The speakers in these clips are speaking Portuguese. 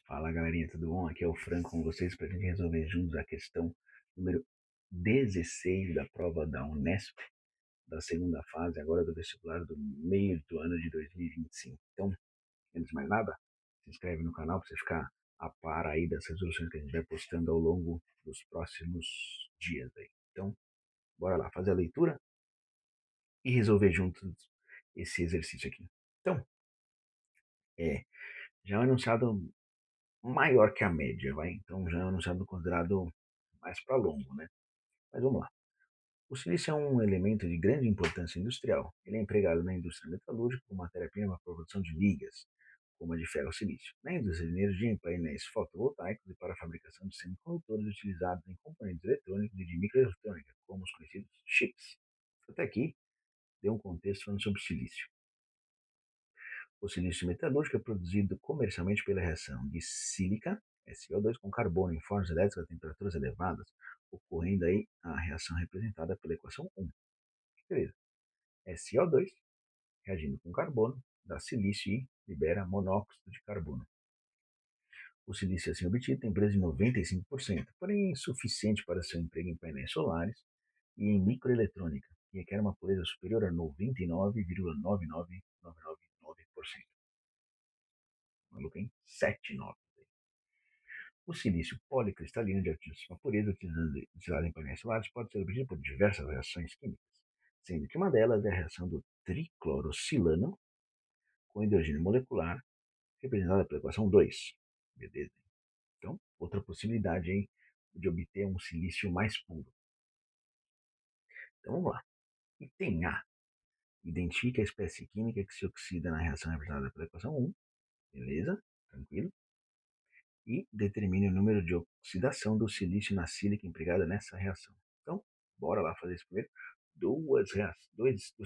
Fala galerinha, tudo bom? Aqui é o Franco com vocês para a gente resolver juntos a questão número 16 da prova da Unesp, da segunda fase, agora do vestibular do meio do ano de 2025. Então, antes de mais nada, se inscreve no canal para você ficar a par aí das resoluções que a gente vai postando ao longo dos próximos dias aí. Então, bora lá, fazer a leitura e resolver juntos esse exercício aqui. Então, é, já é um enunciado maior que a média, vai? Então já é um enunciado considerado mais para longo, né? Mas vamos lá. O silício é um elemento de grande importância industrial. Ele é empregado na indústria metalúrgica como matéria-prima para a produção de ligas, como a de ferro-silício, na indústria de energia, em painéis fotovoltaicos e para a fabricação de semicondutores utilizados em componentes eletrônicos e de microeletrônica, como os conhecidos chips. Até aqui, deu um contexto falando sobre silício. O silício metalúrgico é produzido comercialmente pela reação de sílica, SiO2, com carbono em formas elétricas a temperaturas elevadas, ocorrendo aí a reação representada pela equação 1. Beleza. SiO2 reagindo com carbono, dá silício e libera monóxido de carbono. O silício assim obtido tem preço de 95%, porém insuficiente para seu emprego em painéis solares e em microeletrônica, e requer uma pureza superior a 99,99999%. Maluco, hein? 7,9. O silício policristalino de altíssima pureza, utilizado em painéis solares, pode ser obtido por diversas reações químicas, sendo que uma delas é a reação do triclorosilano com hidrogênio molecular, representada pela equação 2. Beleza? Então, outra possibilidade hein, de obter um silício mais puro. Então, vamos lá. Item A. Identifique a espécie química que se oxida na reação representada pela equação 1. Beleza? Tranquilo? E determine o número de oxidação do silício na sílica empregada nessa reação. Então, bora lá fazer isso primeiro. Duas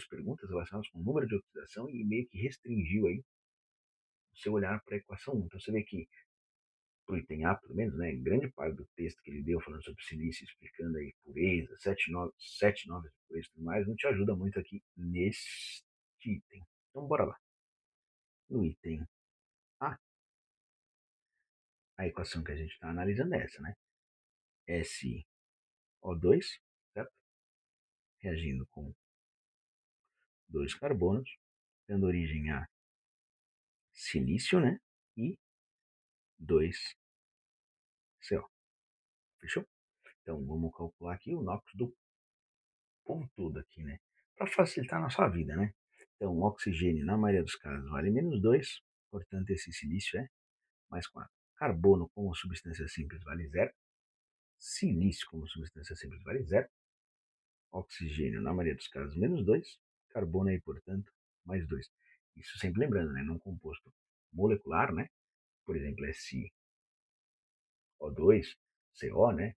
perguntas relacionadas com o número de oxidação e meio que restringiu aí o seu olhar para a equação 1. Então, você vê que, para o item A, pelo menos, né, em grande parte do texto que ele deu falando sobre silício, explicando aí pureza, 7,9 de pureza e tudo mais, não te ajuda muito aqui neste item. Então, bora lá. No item A, a equação que a gente está analisando é essa, né? SO2, certo? Reagindo com dois carbonos, dando origem a silício, né? E 2CO. Fechou? Então, vamos calcular aqui o NOx do pontudo aqui, né? Para facilitar a nossa vida, né? Então, o oxigênio, na maioria dos casos, vale -2, portanto, esse silício é mais 4. Carbono, como substância simples, vale 0. Silício, como substância simples, vale 0. Oxigênio, na maioria dos casos, -2. Carbono aí, portanto, mais 2. Isso sempre lembrando, né? Num composto molecular, né? Por exemplo, SO2, CO, né?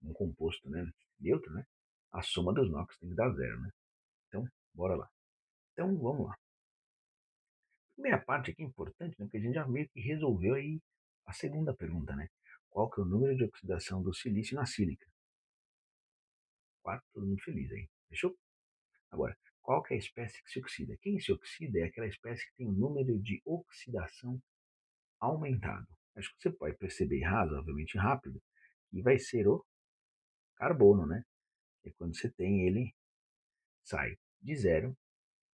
Um composto, né? Neutro, né? A soma dos NOx tem que dar 0, né? Então, bora lá. Então, vamos lá. A primeira parte aqui é importante, né? Porque a gente já meio que resolveu aí a segunda pergunta, né? Qual que é o número de oxidação do silício na sílica? 4, todo mundo feliz aí. Fechou? Agora, qual que é a espécie que se oxida? Quem se oxida é aquela espécie que tem o número de oxidação aumentado. Acho que você pode perceber razoavelmente rápido que vai ser o carbono, né? É quando você tem ele, sai de 0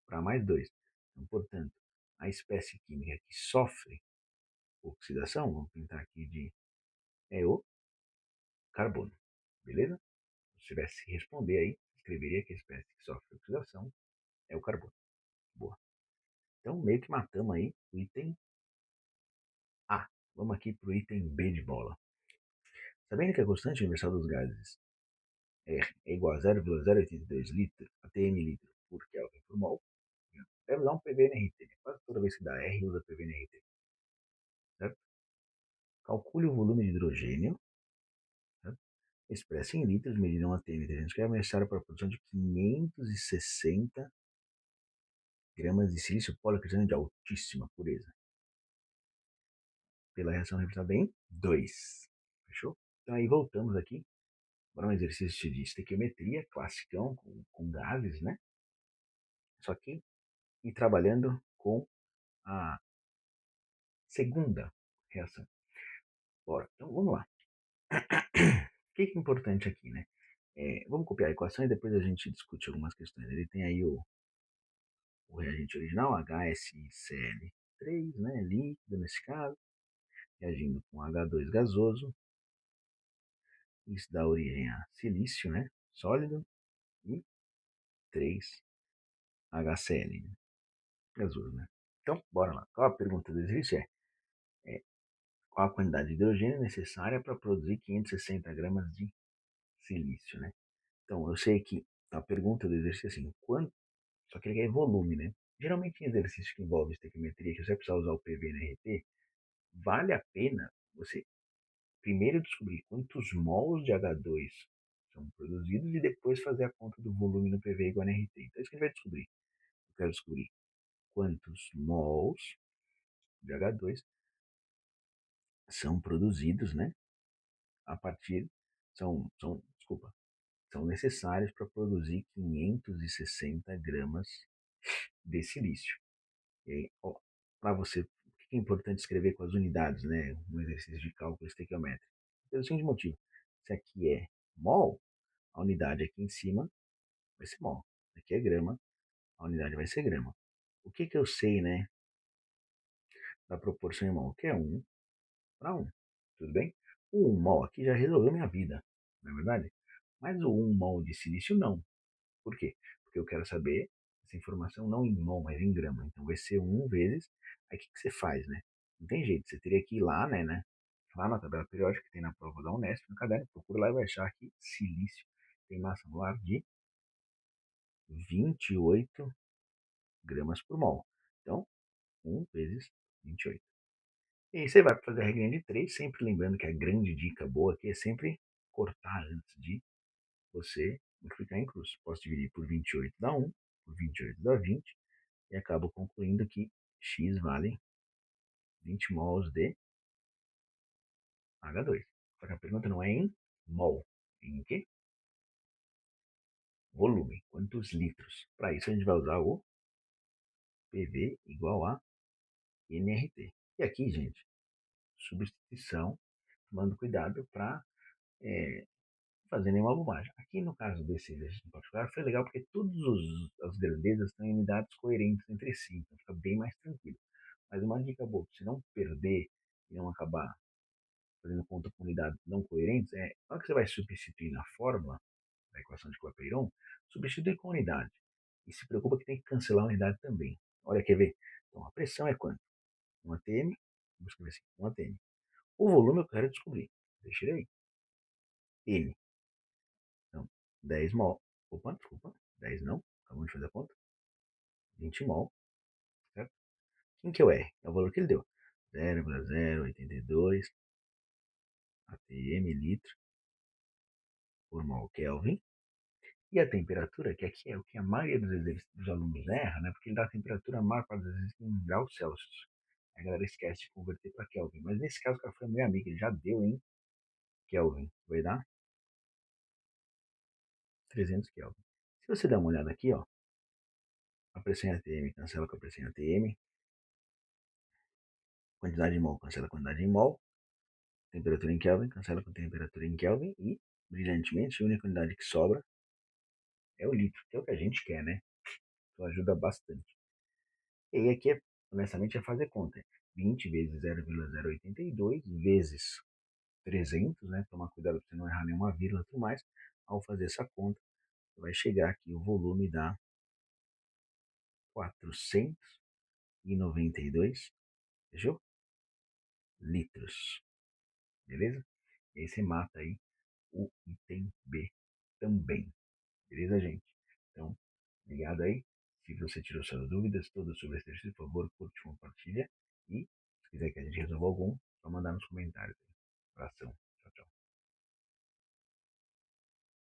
para mais 2. Então, portanto, a espécie química que sofre oxidação, vamos pintar aqui de é o carbono. Beleza? Se tivesse que responder aí, escreveria que a espécie que sofre oxidação é o carbono. Boa. Então, meio que matamos aí o item A. Vamos aqui para o item B de bola. Sabendo que a constante universal dos gases R é igual a 0,082 litro atm litro por Kelvin por mol, deve dar um PVNRT. Né? Quase toda vez que dá R, usa PVNRT. Certo? Calcule o volume de hidrogênio, certo? Expressa em litros, medindo um atm 300 que é necessário para a produção de 560 gramas de silício policristalino de altíssima pureza. Pela reação representada em 2. Fechou? Então aí voltamos aqui para um exercício de estequiometria, classicão, com gases, né? Só que e trabalhando com a segunda reação. Bora, então vamos lá. O que que é importante aqui, né? Vamos copiar a equação e depois a gente discute algumas questões. Ele tem aí o reagente original, HSCl3, né, líquido nesse caso, reagindo com H2 gasoso. Isso dá origem a silício, né, sólido, e 3HCl, né, gasoso, né. Então, bora lá. Qual a pergunta do exercício é qual a quantidade de hidrogênio necessária para produzir 560 gramas de silício, né? Então, eu sei que a pergunta do exercício é assim, só que ele quer volume, né? Geralmente em exercícios que envolvem estequiometria, que você vai precisar usar o PV e NRT, vale a pena você primeiro descobrir quantos mols de H2 são produzidos e depois fazer a conta do volume no PV igual a NRT. Então, é isso que a gente vai descobrir. Eu quero descobrir quantos mols de H2 são produzidos, né? A partir, desculpa, são necessários para produzir 560 gramas de silício. Para você, o que é importante escrever com as unidades, né? Um exercício de cálculo estequiométrico. Pelo seguinte motivo: se aqui é mol, a unidade aqui em cima vai ser mol. Se aqui é grama, a unidade vai ser grama. O que eu sei, né, da proporção em mol? Que é 1 para 1. Tudo bem? O 1 mol aqui já resolveu minha vida, não é verdade? Mas o 1 mol de silício não. Por quê? Porque eu quero saber essa informação não em mol, mas em grama. Então vai ser 1 vezes. Aí o que você faz, né? Não tem jeito. Você teria que ir lá, né? Lá na tabela periódica que tem na prova da Unesp, no caderno, procura lá e vai achar que silício tem massa molar de 28 gramas por mol. Então, 1 vezes 28. E aí você vai fazer a regrinha de 3, sempre lembrando que a grande dica boa aqui é sempre cortar antes de você multiplicar em cruz. Posso dividir por 28 dá 1, por 28 dá 20, e acabo concluindo que X vale 20 mols de H2. Só que a pergunta não é em mol, é em que? Volume, quantos litros. Para isso a gente vai usar o PV igual a nRT. E aqui, gente, substituição, tomando cuidado para fazer nenhuma bobagem. Aqui no caso desse exercício em particular foi legal porque todas as grandezas estão em unidades coerentes entre si, então fica bem mais tranquilo. Mas uma dica boa, para você não perder e não acabar fazendo conta com unidades não coerentes, na hora que você vai substituir na fórmula da equação de Clapeyron, substitui com unidade. E se preocupa que tem que cancelar a unidade também. Olha, quer ver? Então, a pressão é quanto? 1 atm, vamos escrever assim, 1 atm. O volume eu quero descobrir. Deixa ele aí. N. Então, 10 mol. Opa, desculpa. 10 não. Acabamos de fazer a conta. 20 mol. Certo? Quem que é o R? É o valor que ele deu. 0,082 atm litro por mol Kelvin. E a temperatura, que aqui é o que a maioria dos alunos erra, né? Porque ele dá a temperatura a maior parte das vezes em graus Celsius. A galera esquece de converter para Kelvin. Mas nesse caso, o cara foi meu amigo, ele já deu em Kelvin. Vai dar 300 Kelvin. Se você der uma olhada aqui, ó, a pressão em atm cancela com a pressão em atm, quantidade em mol cancela a quantidade em mol, temperatura em Kelvin cancela com temperatura em Kelvin e, brilhantemente, a única unidade que sobra é o litro, que é o que a gente quer, né? Isso ajuda bastante. E aí aqui, honestamente, é fazer conta. 20 vezes 0,082 vezes 300, né? Tomar cuidado para você não errar nenhuma vírgula e tudo mais. Ao fazer essa conta, vai chegar aqui, o volume dá 492, fechou? Litros, beleza? E aí você mata aí o item B também, beleza, gente? Então, obrigado aí. Se você tirou suas dúvidas todas sobre esse exercício, por favor, curte, compartilha. E se quiser que a gente resolva algum, só mandar nos comentários. Abração.